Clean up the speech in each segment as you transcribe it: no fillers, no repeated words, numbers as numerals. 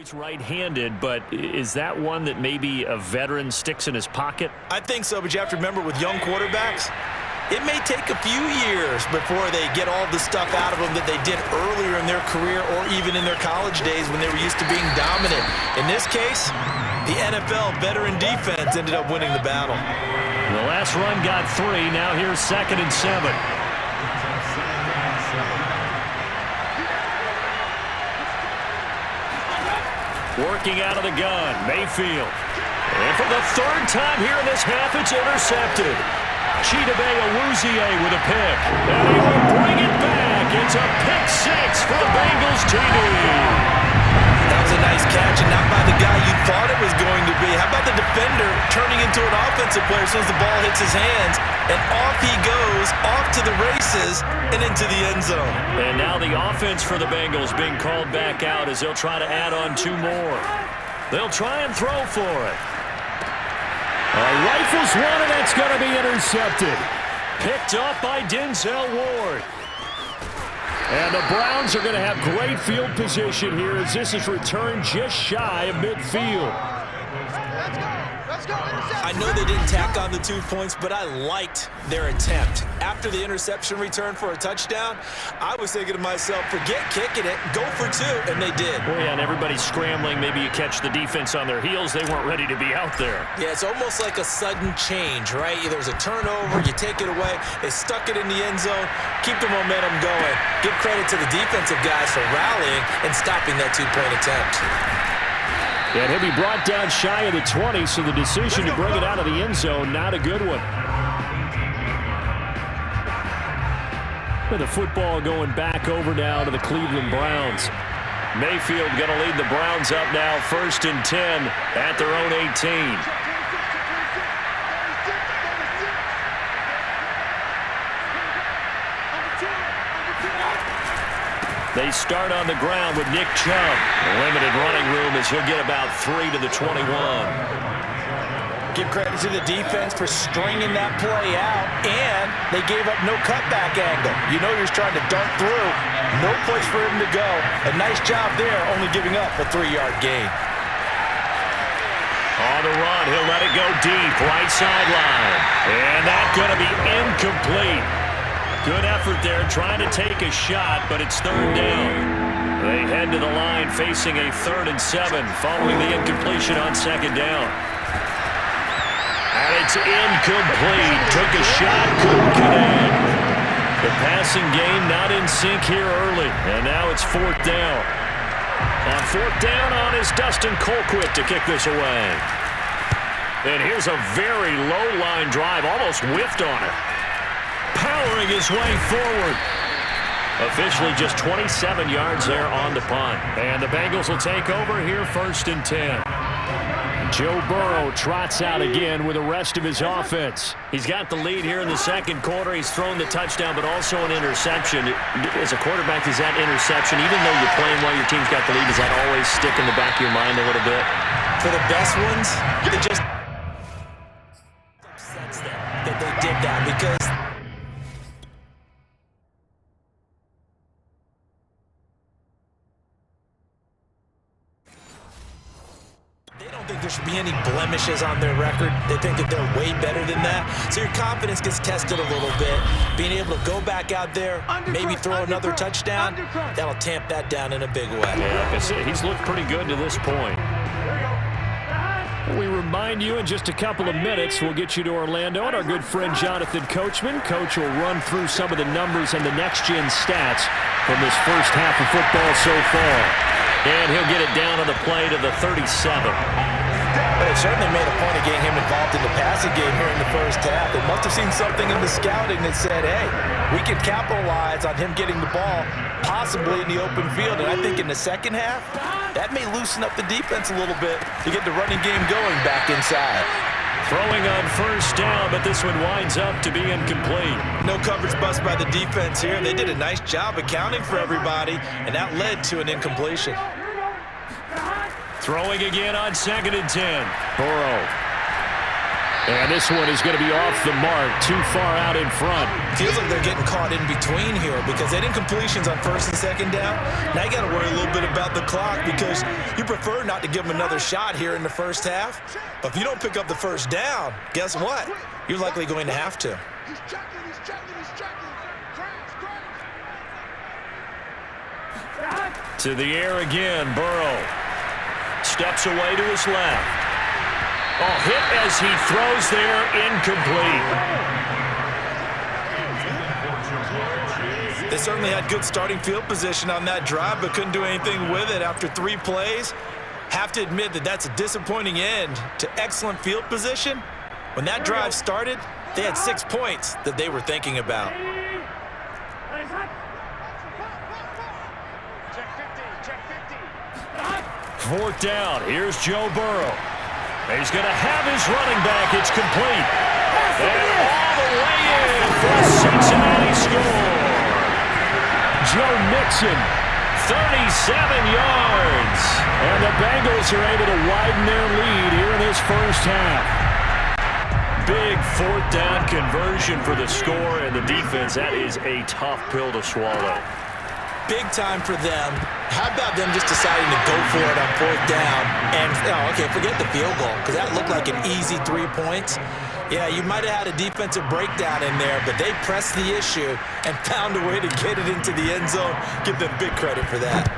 He's right-handed, but is that one that maybe a veteran sticks in his pocket? I think so, but you have to remember with young quarterbacks, it may take a few years before they get all the stuff out of them that they did earlier in their career or even in their college days when they were used to being dominant. In this case, the NFL veteran defense ended up winning the battle. The last run got 3. Now here's 2nd and 7. Working out of the gun, Mayfield. And for the 3rd time here in this half, it's intercepted. Chidobe Awuzie with a pick. And he will bring it back. It's a pick 6 for the Bengals TD. That was a nice catch, and not by the guy you thought it was going to be. How about the defender turning into an offensive player as soon as the ball hits his hands, and off he goes, off to the races, and into the end zone. And now the offense for the Bengals being called back out as they'll try to add on 2 more. They'll try and throw for it. Rifles one, and that's going to be intercepted. Picked up by Denzel Ward. And the Browns are going to have great field position here as this is returned just shy of midfield. I know they didn't tack on the 2 points, but I liked their attempt. After the interception return for a touchdown, I was thinking to myself, forget kicking it, go for 2, and they did. Oh, yeah, and everybody's scrambling. Maybe you catch the defense on their heels. They weren't ready to be out there. Yeah, it's almost like a sudden change, right? There's a turnover, you take it away, they stuck it in the end zone, keep the momentum going. Give credit to the defensive guys for rallying and stopping that 2-point attempt. And he'll be brought down shy of the 20, so the decision to bring it out of the end zone, not a good one. With the football going back over now to the Cleveland Browns. Mayfield going to lead the Browns up now, 1st and 10 at their own 18. They start on the ground with Nick Chubb. Limited running room as he'll get about 3 to the 21. Give credit to the defense for stringing that play out, and they gave up no cutback angle. You know you're trying to dart through. No place for him to go. A nice job there, only giving up a 3-yard gain. On the run, he'll let it go deep, right sideline. And that's going to be incomplete. Good effort there, trying to take a shot, but it's 3rd down. They head to the line facing a 3rd and 7 following the incompletion on 2nd down. And it's incomplete. Took a shot, couldn't connect. The passing game not in sync here early, and now it's 4th down. On 4th down on is Dustin Colquitt to kick this away. And here's a very low line drive, almost whiffed on it. Powering his way forward. Officially just 27 yards there on the punt. And the Bengals will take over here 1st and 10. Joe Burrow trots out again with the rest of his offense. He's got the lead here in the 2nd quarter. He's thrown the touchdown, but also an interception. As a quarterback, is that interception, even though you're playing while your team's got the lead, does that always stick in the back of your mind a little bit? For the best ones, it just upsets them that they did that because think there should be any blemishes on their record. They think that they're way better than that. So your confidence gets tested a little bit. Being able to go back out there, maybe throw another touchdown, that'll tamp that down in a big way. Yeah, like I said, he's looked pretty good to this point. We remind you in just a couple of minutes, we'll get you to Orlando and our good friend Jonathan Coachman. Coach will run through some of the numbers and the next-gen stats from this first half of football so far. And he'll get it down on the play to the 37. But it certainly made a point of getting him involved in the passing game here in the first half. They must have seen something in the scouting that said, hey, we can capitalize on him getting the ball possibly in the open field. And I think in the second half, that may loosen up the defense a little bit to get the running game going back inside. Throwing on 1st down, but this one winds up to be incomplete. No coverage bust by the defense here. They did a nice job accounting for everybody, and that led to an incompletion. Throwing again on 2nd and 10. Burrow. And this one is going to be off the mark, too far out in front. Feels like they're getting caught in between here because they didn't completions on first and second down. Now you got to worry a little bit about the clock because you prefer not to give them another shot here in the first half. But if you don't pick up the first down, guess what? You're likely going to have to. To the air again, Burrow. Steps away to his left. Oh, hit as he throws there, incomplete. They certainly had good starting field position on that drive, but couldn't do anything with it after 3 plays. Have to admit that that's a disappointing end to excellent field position. When that drive started, they had 6 points that they were thinking about. Fourth down. Here's Joe Burrow. He's going to have his running back. It's complete. And all the way in for a Cincinnati score. Joe Mixon, 37 yards. And the Bengals are able to widen their lead here in this first half. Big fourth down conversion for the score, and the defense, that is a tough pill to swallow. Big time for them. How about them just deciding to go for it on fourth down? And, oh, okay, forget the field goal, because that looked like an easy 3 points. Yeah, you might have had a defensive breakdown in there, but they pressed the issue and found a way to get it into the end zone. Give them big credit for that.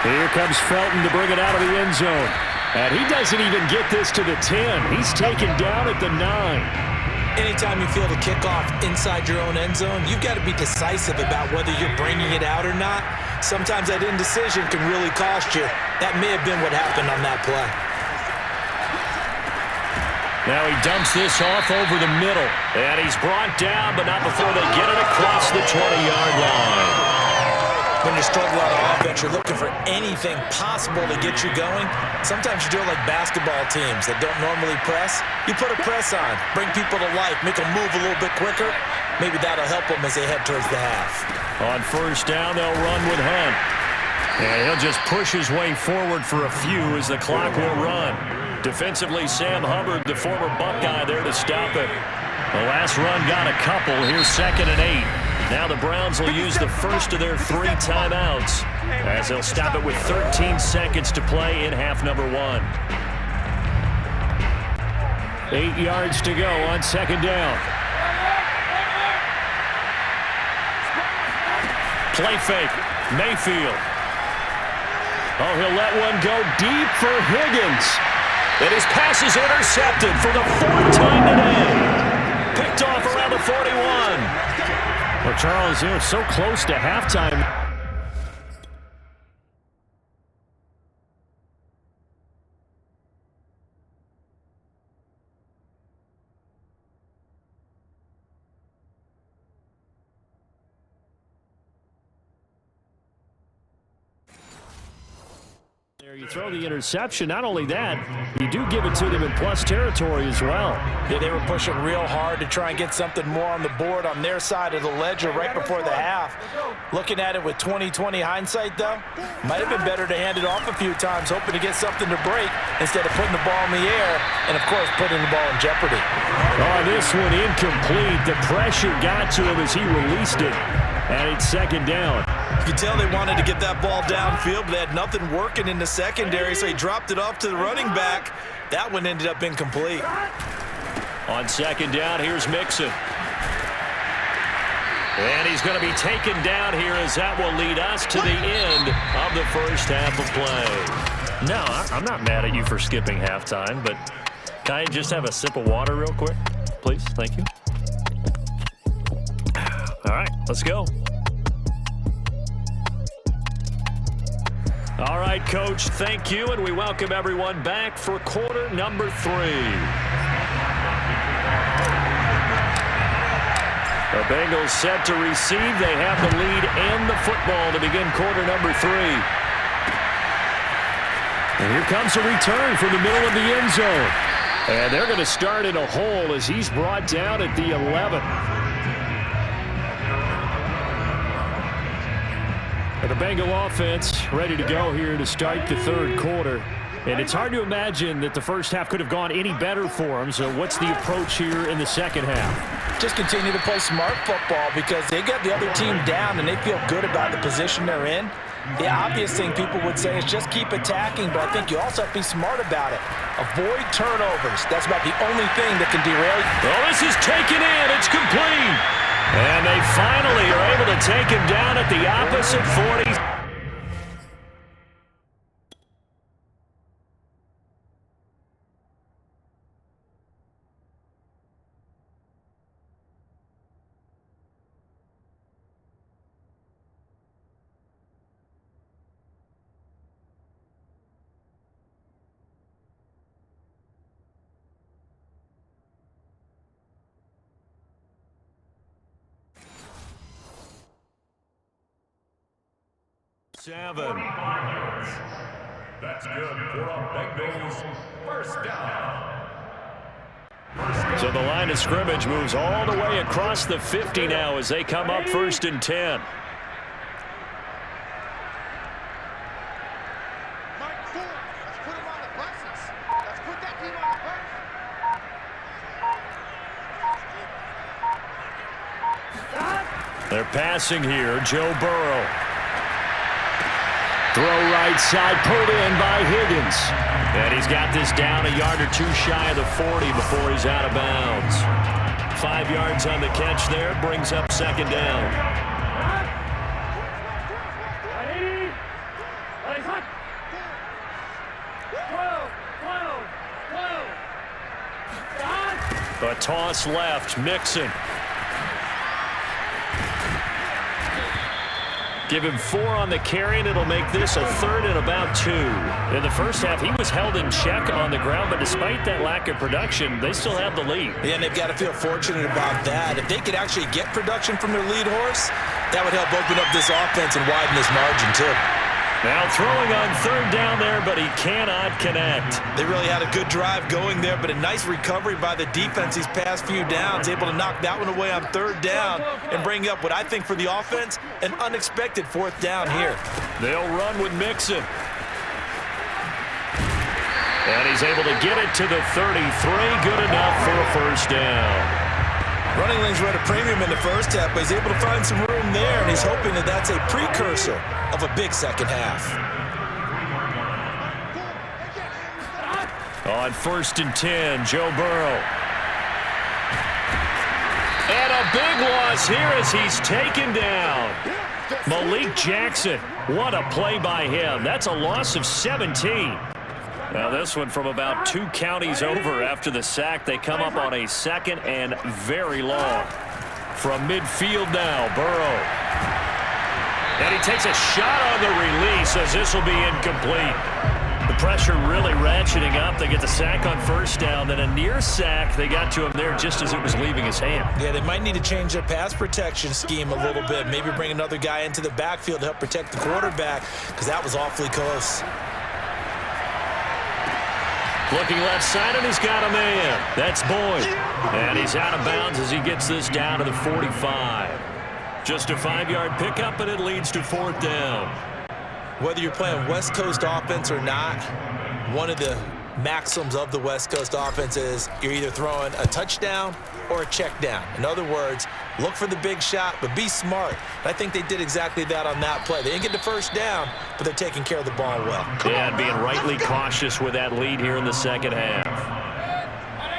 Here comes Felton to bring it out of the end zone. And he doesn't even get this to the 10. He's taken down at the 9. Anytime you feel the kickoff inside your own end zone, you've got to be decisive about whether you're bringing it out or not. Sometimes that indecision can really cost you. That may have been what happened on that play. Now he dumps this off over the middle. And he's brought down, but not before they get it across the 20-yard line. When you struggle on offense, you're looking for anything possible to get you going. Sometimes you do it like basketball teams that don't normally press. You put a press on, bring people to life, make them move a little bit quicker. Maybe that'll help them as they head towards the half. On first down, they'll run with Hunt. And he'll just push his way forward for a few as the clock will run. Defensively, Sam Hubbard, the former Buckeye, there to stop it. The last run got a couple. Here's 2nd and 8. Now the Browns will use the first of their 3 timeouts as they'll stop it with 13 seconds to play in half number 1. 8 yards to go on 2nd down. Play fake. Mayfield. Oh, he'll let one go deep for Higgins. And his pass is intercepted for the 4th time today. Picked off around the 41. Well, Charles, you know, so close to halftime. You throw the interception. Not only that, you do give it to them in plus territory as well. Yeah, they were pushing real hard to try and get something more on the board on their side of the ledger right before the half. Looking at it with 20/20 hindsight, though, might have been better to hand it off a few times, hoping to get something to break instead of putting the ball in the air and, of course, putting the ball in jeopardy. Oh, this one incomplete. The pressure got to him as he released it, and it's 2nd down. You could tell they wanted to get that ball downfield, but they had nothing working in the secondary, so he dropped it off to the running back. That one ended up incomplete. On 2nd down, here's Mixon. And he's going to be taken down here as that will lead us to the end of the first half of play. No, I'm not mad at you for skipping halftime, but can I just have a sip of water real quick? Please, thank you. All right, let's go. All right, Coach, thank you, and we welcome everyone back for quarter number 3. The Bengals set to receive. They have the lead and the football to begin quarter number 3. And here comes a return from the middle of the end zone. And they're going to start in a hole as he's brought down at the 11. The Bengal offense ready to go here to start the third quarter. And it's hard to imagine that the first half could have gone any better for them. So what's the approach here in the second half? Just continue to play smart football because they got the other team down and they feel good about the position they're in. The obvious thing people would say is just keep attacking, but I think you also have to be smart about it. Avoid turnovers. That's about the only thing that can derail you. Well, this is taken in. It's complete. And they finally are able to take him down at the opposite 40. Seven. That's good for a Bengals first down. So the line of scrimmage moves all the way across the 50 now as they come up 1st and 10. They're passing here. Joe Burrow. Throw right side, pulled in by Higgins. And he's got this down a yard or two shy of the 40 before he's out of bounds. 5 yards on the catch there, brings up second down. A toss left, Mixon. Give him 4 on the carry, and it'll make this a 3rd and about 2. In the first half, he was held in check on the ground, but despite that lack of production, they still have the lead. Yeah, and they've got to feel fortunate about that. If they could actually get production from their lead horse, that would help open up this offense and widen this margin, too. Now throwing on 3rd down there, but he cannot connect. They really had a good drive going there, but a nice recovery by the defense these past few downs, able to knock that one away on 3rd down and bring up what I think for the offense, an unexpected 4th down here. They'll run with Mixon. And he's able to get it to the 33, good enough for a first down. Running lanes were at a premium in the first half, but he's able to find some room there, and he's hoping that that's a precursor of a big second half. On 1st and 10, Joe Burrow. And a big loss here as he's taken down. Malik Jackson, what a play by him. That's a loss of 17. Now this one from about 2 counties over after the sack. They come up on a 2nd and very long. From midfield now, Burrow. And he takes a shot on the release as this will be incomplete. The pressure really ratcheting up. They get the sack on 1st down, then a near sack. They got to him there just as it was leaving his hand. Yeah, they might need to change their pass protection scheme a little bit. Maybe bring another guy into the backfield to help protect the quarterback because that was awfully close. Looking left side, and he's got a man. That's Boyd. And he's out of bounds as he gets this down to the 45. Just a 5-yard pickup, and it leads to 4th down. Whether you're playing West Coast offense or not, one of the maxims of the West Coast offense is you're either throwing a touchdown or a check down. In other words, look for the big shot, but be smart. And I think they did exactly that on that play. They didn't get the first down, but they're taking care of the ball well. Yeah, and being rightly cautious with that lead here in the second half.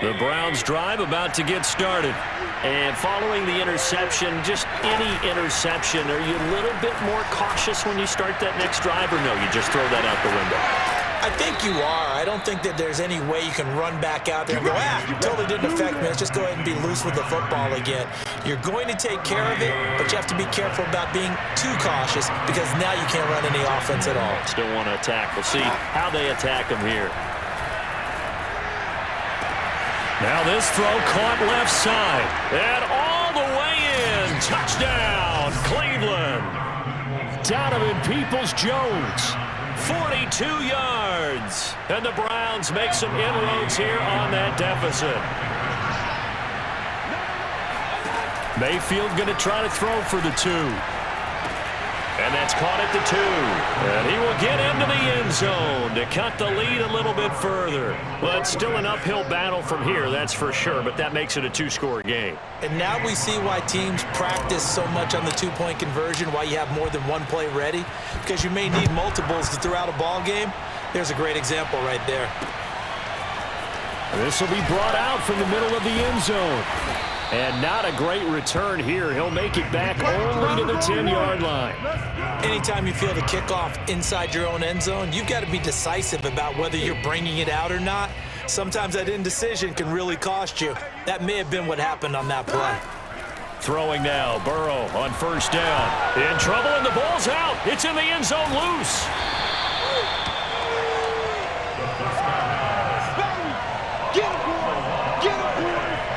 The Browns drive about to get started. And following the interception, just any interception, are you a little bit more cautious when you start that next drive, or no, you just throw that out the window? I think you are. I don't think that there's any way you can run back out there and go, totally didn't affect me. Let's just go ahead and be loose with the football again. You're going to take care of it, but you have to be careful about being too cautious because now you can't run any offense at all. Still want to attack. We'll see how they attack him here. Now this throw caught left side. And all the way in. Touchdown, Cleveland. Donovan Peoples-Jones. 42 yards. And the Browns make some inroads here on that deficit. Mayfield going to try to throw for the 2. And that's caught at the 2. And he will get into the end zone to cut the lead a little bit further. Well, it's still an uphill battle from here, that's for sure, but that makes it a 2-score game. And now we see why teams practice so much on the 2-point conversion, why you have more than one play ready, because you may need multiples to throw out a ball game. There's a great example right there. This will be brought out from the middle of the end zone. And not a great return here. He'll make it back only to the 10-yard line. Anytime you feel the kickoff inside your own end zone, you've got to be decisive about whether you're bringing it out or not. Sometimes that indecision can really cost you. That may have been what happened on that play. Throwing now, Burrow on first down. In trouble, and the ball's out. It's in the end zone loose.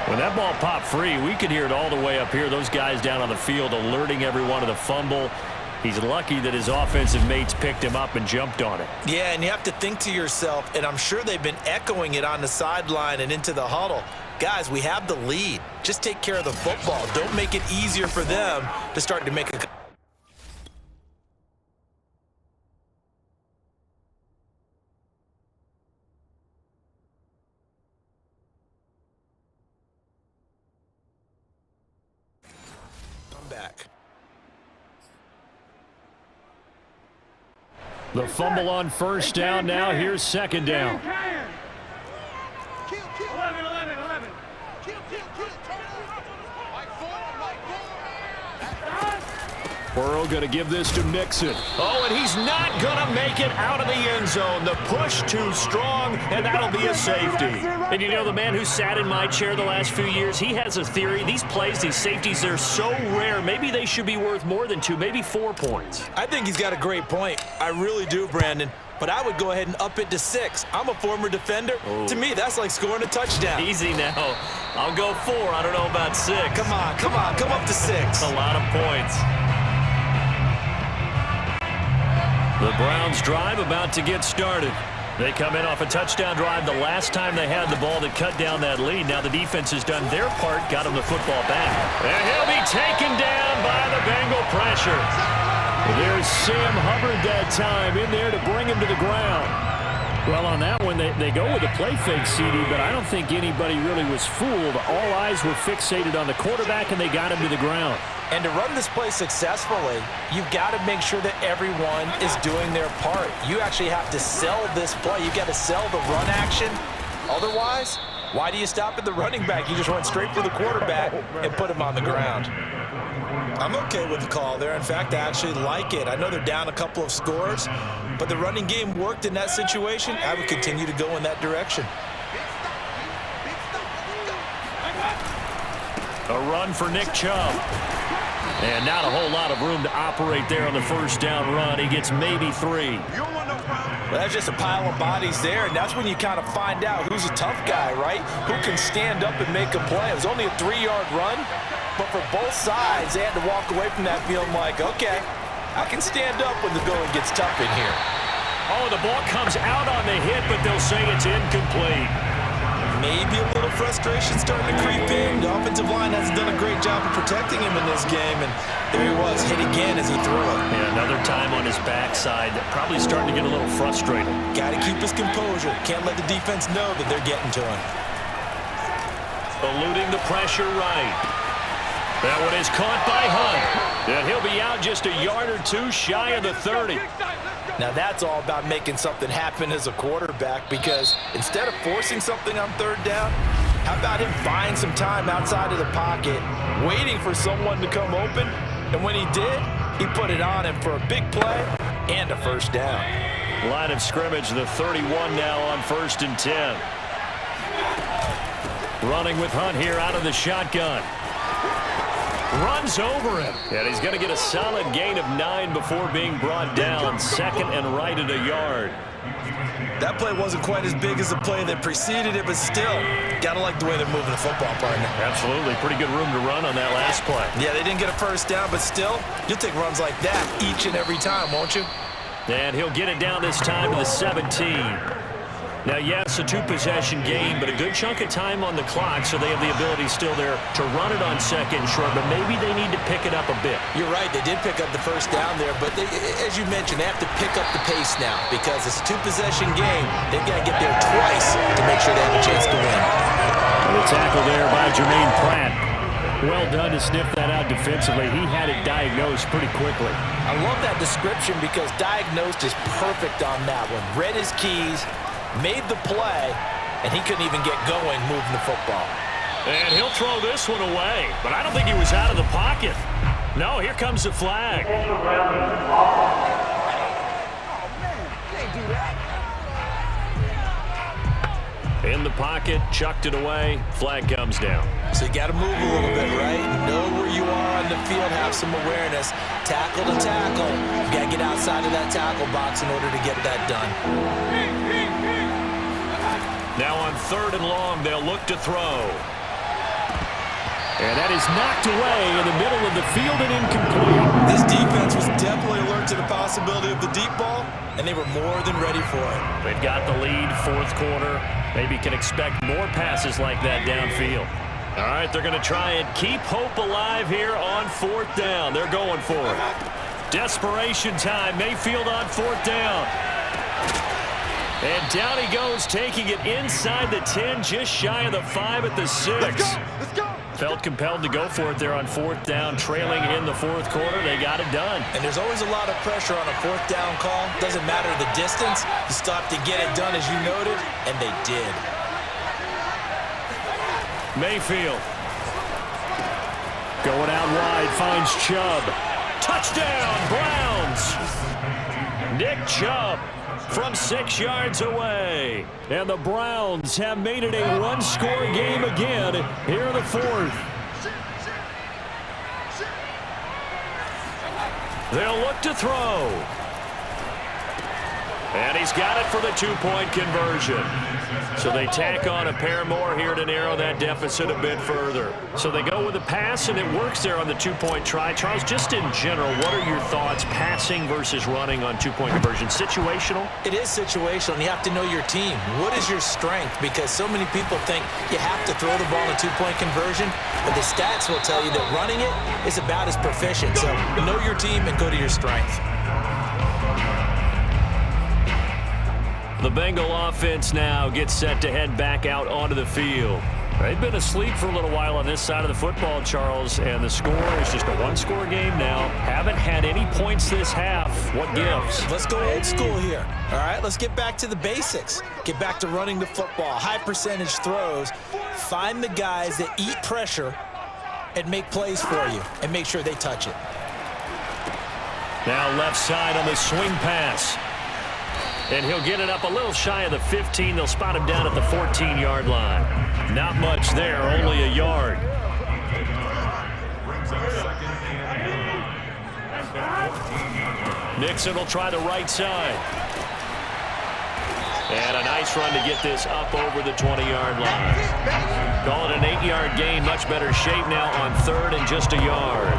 When that ball popped free, we could hear it all the way up here. Those guys down on the field alerting everyone of the fumble. He's lucky that his offensive mates picked him up and jumped on it. Yeah, and you have to think to yourself, and I'm sure they've been echoing it on the sideline and into the huddle. Guys, we have the lead. Just take care of the football. Don't make it easier for them to start to make a... back. The fumble on first down now. Here's second down. Burrow going to give this to Mixon. Oh, and he's not going to make it out of the end zone. The push too strong, and that'll be a safety. And you know, the man who sat in my chair the last few years, he has a theory. These plays, these safeties, they're so rare. Maybe they should be worth more than 2, maybe 4 points. I think he's got a great point. I really do, Brandon. But I would go ahead and up it to 6. I'm a former defender. Oh. To me, that's like scoring a touchdown. Easy now. I'll go 4. I don't know about 6. Come on. Come up to 6. A lot of points. The Browns drive about to get started. They come in off a touchdown drive the last time they had the ball that cut down that lead. Now the defense has done their part, got him the football back. And he'll be taken down by the Bengal pressure. There's Sam Hubbard that time in there to bring him to the ground. Well, on that one, they go with a play fake, CD, but I don't think anybody really was fooled. All eyes were fixated on the quarterback, and they got him to the ground. And to run this play successfully, you've got to make sure that everyone is doing their part. You actually have to sell this play. You've got to sell the run action. Otherwise, why do you stop at the running back? You just run straight for the quarterback and put him on the ground. I'm okay with the call there. In fact, I actually like it. I know they're down a couple of scores, but the running game worked in that situation. I would continue to go in that direction. A run for Nick Chubb. And not a whole lot of room to operate there on the first down run. He gets maybe 3. Well, that's just a pile of bodies there, and that's when you kind of find out who's a tough guy, right? Who can stand up and make a play. It was only a 3-yard run, but for both sides, they had to walk away from that feeling like, okay, I can stand up when the going gets tough in here. Oh, the ball comes out on the hit, but they'll say it's incomplete. Maybe a little frustration starting to creep in. The offensive line hasn't done a great job of protecting him in this game, and there he was, hit again as he threw it. Yeah, another time on his backside, probably starting to get a little frustrated. Got to keep his composure. Can't let the defense know that they're getting to him. Eluding the pressure right. That one is caught by Hunt. And he'll be out just a yard or 2 shy of the 30. Now that's all about making something happen as a quarterback, because instead of forcing something on 3rd down, how about him buying some time outside of the pocket, waiting for someone to come open, and when he did, he put it on him for a big play and a first down. Line of scrimmage, the 31 now on 1st and 10. Running with Hunt here out of the shotgun. Runs over him. And he's going to get a solid gain of 9 before being brought down. 2nd and right at a yard. That play wasn't quite as big as the play that preceded it, but still, got to like the way they're moving the football, partner. Absolutely. Pretty good room to run on that last play. Yeah, they didn't get a first down, but still, you'll take runs like that each and every time, won't you? And he'll get it down this time to the 17. Now, yes, a two-possession game, but a good chunk of time on the clock, so they have the ability still there to run it on second and short, but maybe they need to pick it up a bit. You're right. They did pick up the first down there, but as you mentioned, they have to pick up the pace now because it's a two-possession game. They've got to get there twice to make sure they have a chance to win. The tackle there by Jermaine Pratt. Well done to sniff that out defensively. He had it diagnosed pretty quickly. I love that description because diagnosed is perfect on that one. Read his keys, made the play, and he couldn't even get going moving the football. And he'll throw this one away, but I don't think he was out of the pocket. No, here comes the flag. In the pocket, chucked it away, flag comes down. So you got to move a little bit, right? Know where you are on the field, have some awareness. Tackle to tackle. You got to get outside of that tackle box in order to get that done. Now on 3rd and long, they'll look to throw. And that is knocked away in the middle of the field and incomplete. This defense was definitely alert to the possibility of the deep ball, and they were more than ready for it. They've got the lead, 4th quarter. Maybe can expect more passes like that downfield. All right, they're going to try and keep hope alive here on 4th down. They're going for it. Desperation time. Mayfield on 4th down. And down he goes, taking it inside the 10, just shy of the 5 at the 6. Let's go. Felt compelled to go for it there on 4th down, trailing in the 4th quarter. They got it done. And there's always a lot of pressure on a 4th down call. Doesn't matter the distance. You still have to get it done, as you noted, and they did. Mayfield. Going out wide, finds Chubb. Touchdown, Browns! Nick Chubb from 6 yards away. And the Browns have made it a one-score game again here in the 4th. They'll look to throw. And he's got it for the 2-point conversion. So they tack on a pair more here to narrow that deficit a bit further. So they go with a pass, and it works there on the 2-point try. Charles, just in general, what are your thoughts passing versus running on 2-point conversion? Situational? It is situational, and you have to know your team. What is your strength? Because so many people think you have to throw the ball in a 2-point conversion, but the stats will tell you that running it is about as proficient. So know your team and go to your strength. The Bengal offense now gets set to head back out onto the field. They've been asleep for a little while on this side of the football, Charles, and the score is just a one-score game now. Haven't had any points this half. What gives? Let's go old school here. All right, let's get back to the basics. Get back to running the football, high percentage throws. Find the guys that eat pressure and make plays for you and make sure they touch it. Now left side on the swing pass. And he'll get it up a little shy of the 15. They'll spot him down at the 14-yard line. Not much there, only a yard. Nixon will try the right side. And a nice run to get this up over the 20-yard line. Call it an 8-yard gain. Much better shape now on 3rd and just a yard.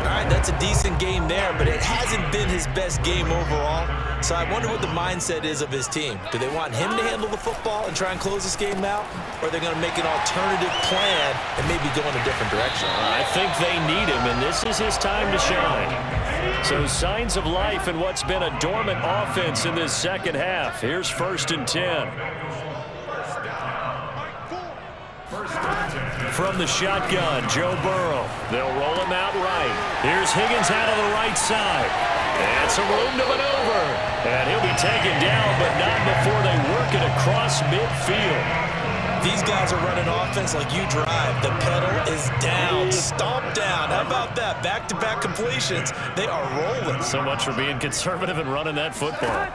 All right, that's a decent game there, but it hasn't been his best game overall. So I wonder what the mindset is of his team. Do they want him to handle the football and try and close this game out? Or are they going to make an alternative plan and maybe go in a different direction? I think they need him, and this is his time to shine. So signs of life in what's been a dormant offense in this second half. Here's 1st and 10. From the shotgun, Joe Burrow. They'll roll him out right. Here's Higgins out of the right side. And some room to maneuver. And he'll be taken down, but not before they work it across midfield. These guys are running offense like you drive. The pedal is down, stomp down. How about that? Back-to-back completions. They are rolling. So much for being conservative and running that football.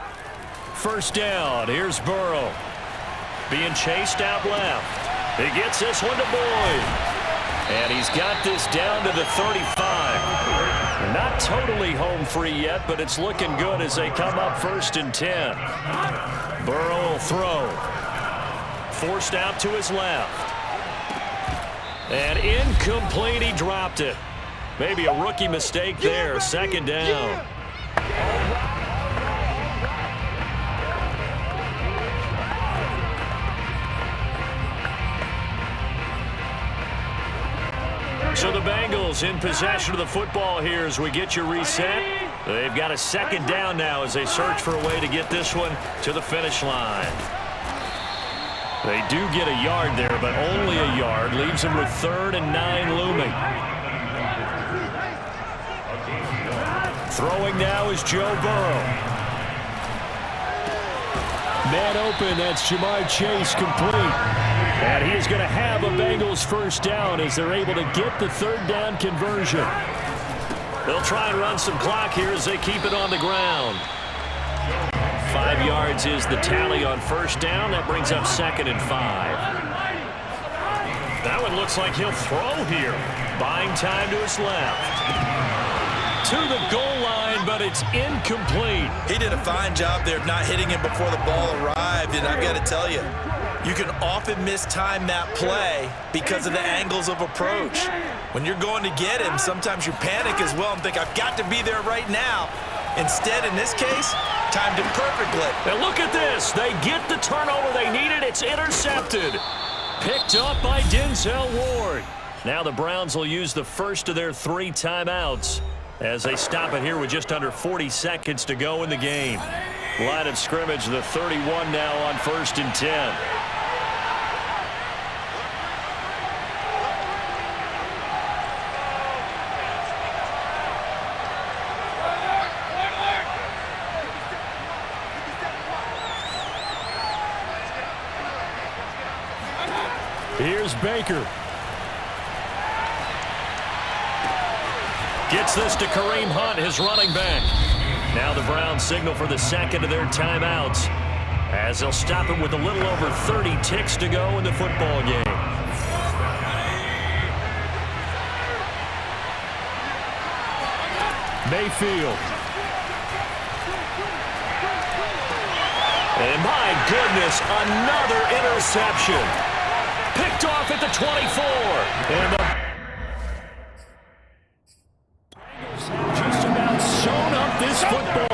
1st down. Here's Burrow. Being chased out left. He gets this one to Boyd. And he's got this down to the 35. Not totally home free yet, but it's looking good as they come up 1st and 10. Burrow will throw. Forced out to his left. And incomplete, he dropped it. Maybe a rookie mistake there, 2nd down. Bengals in possession of the football here as we get you reset. They've got a second down now as they search for a way to get this one to the finish line. They do get a yard there, but only a yard. Leaves them with 3rd and 9 looming. Throwing now is Joe Burrow. Man open, that's Jamar Chase complete. And he is going to have a Bengals first down as they're able to get the 3rd down conversion. They'll try and run some clock here as they keep it on the ground. 5 yards is the tally on first down. That brings up 2nd and 5. That one looks like he'll throw here. Buying time to his left. To the goal line, but it's incomplete. He did a fine job there of not hitting him before the ball arrived, and I've got to tell you, you can often mistime that play because of the angles of approach. When you're going to get him, sometimes you panic as well and think, I've got to be there right now. Instead, in this case, timed it perfectly. And look at this. They get the turnover they needed. It's intercepted. Picked up by Denzel Ward. Now the Browns will use the first of their 3 timeouts as they stop it here with just under 40 seconds to go in the game. Line of scrimmage, the 31 now on 1st and 10. Here's Baker. Gets this to Kareem Hunt, his running back. Now the Browns signal for the second of their timeouts as they'll stop it with a little over 30 ticks to go in the football game. Mayfield. And my goodness, another interception. Picked off at the 24. And the Bengals have just about sewn up this football.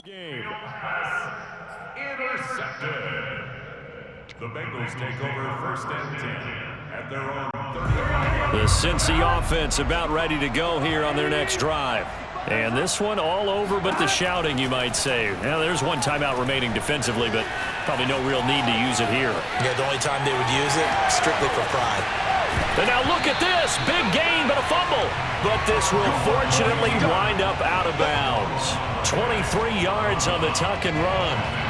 Game. Intercepted. The Bengals take over 1st and 10 at their own 35. The Cincy offense about ready to go here on their next drive. And this one all over but the shouting, you might say. Now, there's one timeout remaining defensively, but probably no real need to use it here. Yeah, the only time they would use it, strictly for pride. And now look at this. Big gain, but a fumble. But this will fortunately wind up out of bounds. 23 yards on the tuck and run.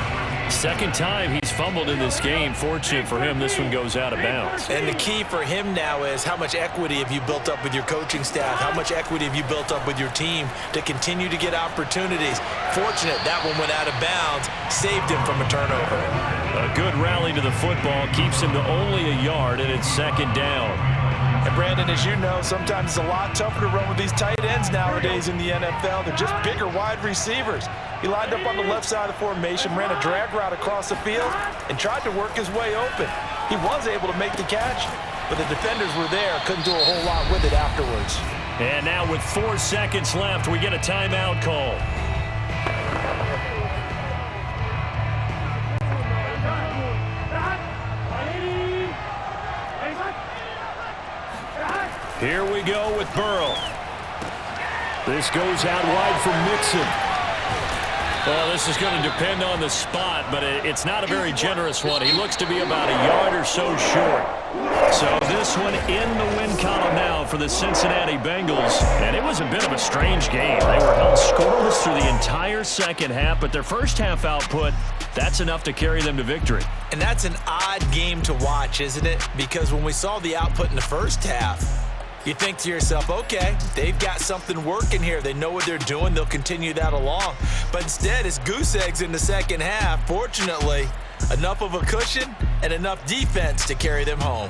Second time he's fumbled in this game. Fortunate for him, this one goes out of bounds. And the key for him now is how much equity have you built up with your coaching staff? How much equity have you built up with your team to continue to get opportunities? Fortunate that one went out of bounds, saved him from a turnover. A good rally to the football keeps him to only a yard, and it's 2nd down. And Brandon, as you know, sometimes it's a lot tougher to run with these tight ends nowadays in the NFL. They're just bigger wide receivers. He lined up on the left side of the formation, ran a drag route across the field, and tried to work his way open. He was able to make the catch, but the defenders were there, couldn't do a whole lot with it afterwards. And now with 4 seconds left, we get a timeout call. Here we go with Burrow. This goes out wide for Mixon. Well, this is going to depend on the spot, but it's not a very generous one. He looks to be about a yard or so short. So this one in the win column now for the Cincinnati Bengals. And it was a bit of a strange game. They were held scoreless through the entire second half, but their first half output, that's enough to carry them to victory. And that's an odd game to watch, isn't it? Because when we saw the output in the first half, you think to yourself, okay, they've got something working here. They know what they're doing. They'll continue that along. But instead, it's goose eggs in the second half. Fortunately, enough of a cushion and enough defense to carry them home.